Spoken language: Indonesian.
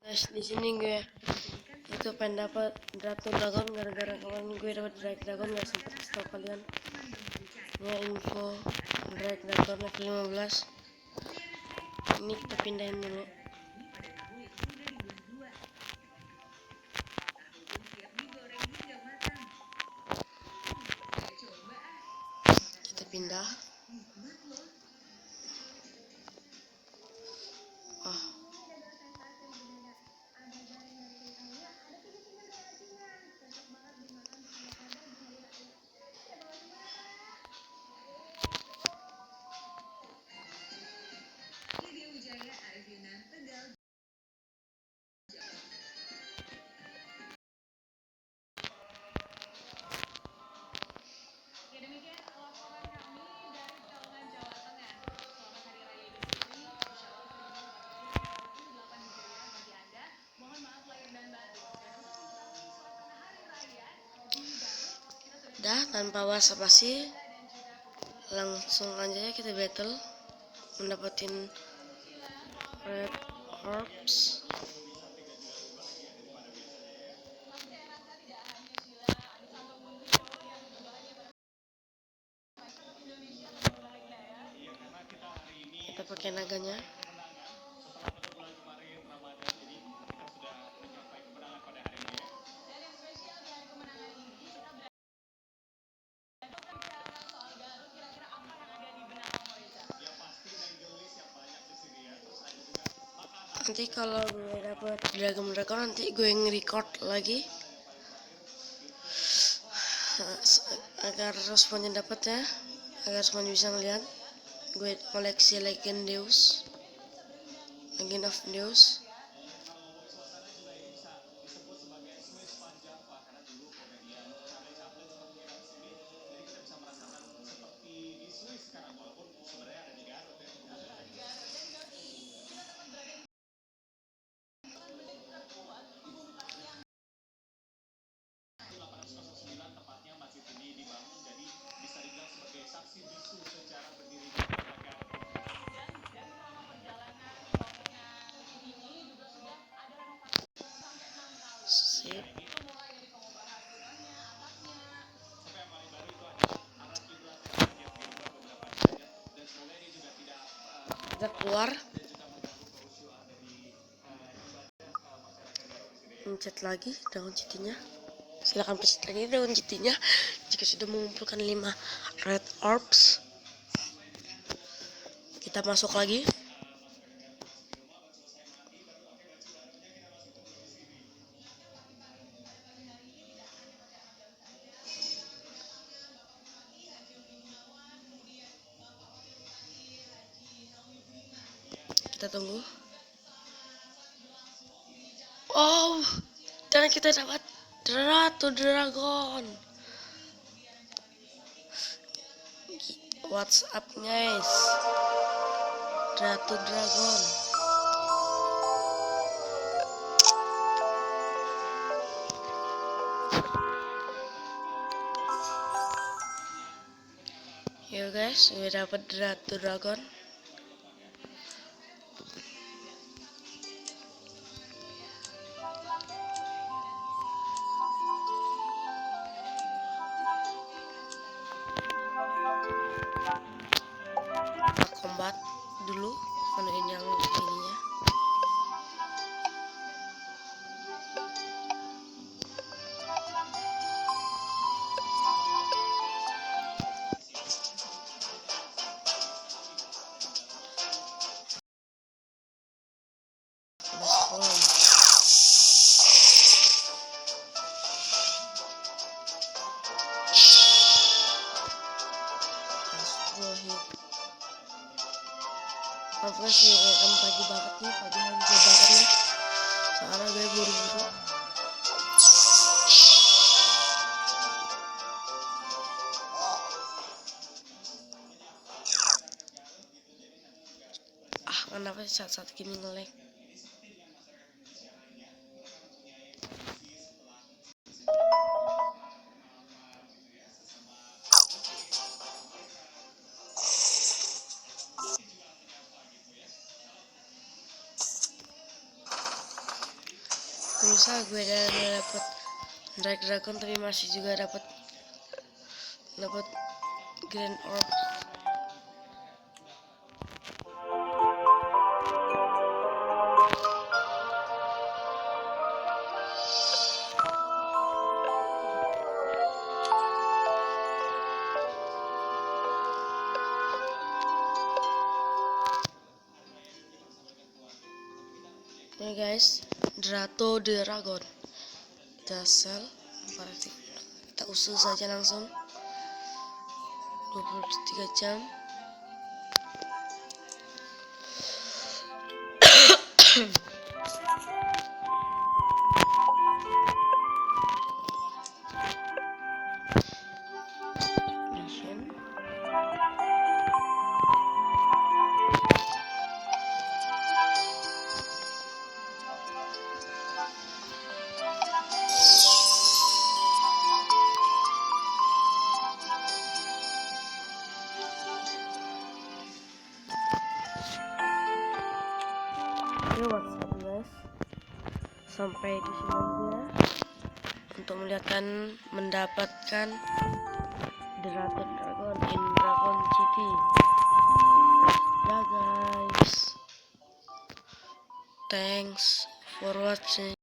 Guys, di sini gue itu pengen dapat Ratu Dragon gara-gara kemarin gue dapat Drake Dragon nggak sempet kasih tau kalian. Ini info Drake Dragon level 15. Ini kita pindahin dulu. Kita pindah. Dah, tanpa basa-basi langsung aja kita battle mendapatin red orbs. Kita pakai naganya. Nanti kalau gue dapet dragon nanti gue nge-record lagi agar responnya dapat ya, agar semuanya bisa ngeliat gue koleksi Legend of Deus. Sip. Kita keluar, mencet lagi daun citinya. Silahkan pencet lagi daun citinya jika sudah mengumpulkan 5 red orbs. Kita masuk lagi. Kita tunggu. Oh, dan kita dapat Ratu Dragon. What's up guys? Ratu Dragon. Yo guys, gue dapat Ratu Dragon. Combat dulu, manuin yang ininya. Apa sih pagi banget nih, pagi hari banget nih, soalnya gue buru-buru. Kenapa saat-saat gini nge-lag? Misal gue udah dapet Drake Dragon tapi masih juga dapat Grand Orb. Ini guys, Drato Dragon. Kita sell, kita usul saja langsung 23 jam. Mission. Ini WhatsApp guys, sampai di sini aja untuk mendapatkan Dragon in Dragon City. Ya guys, thanks for watching.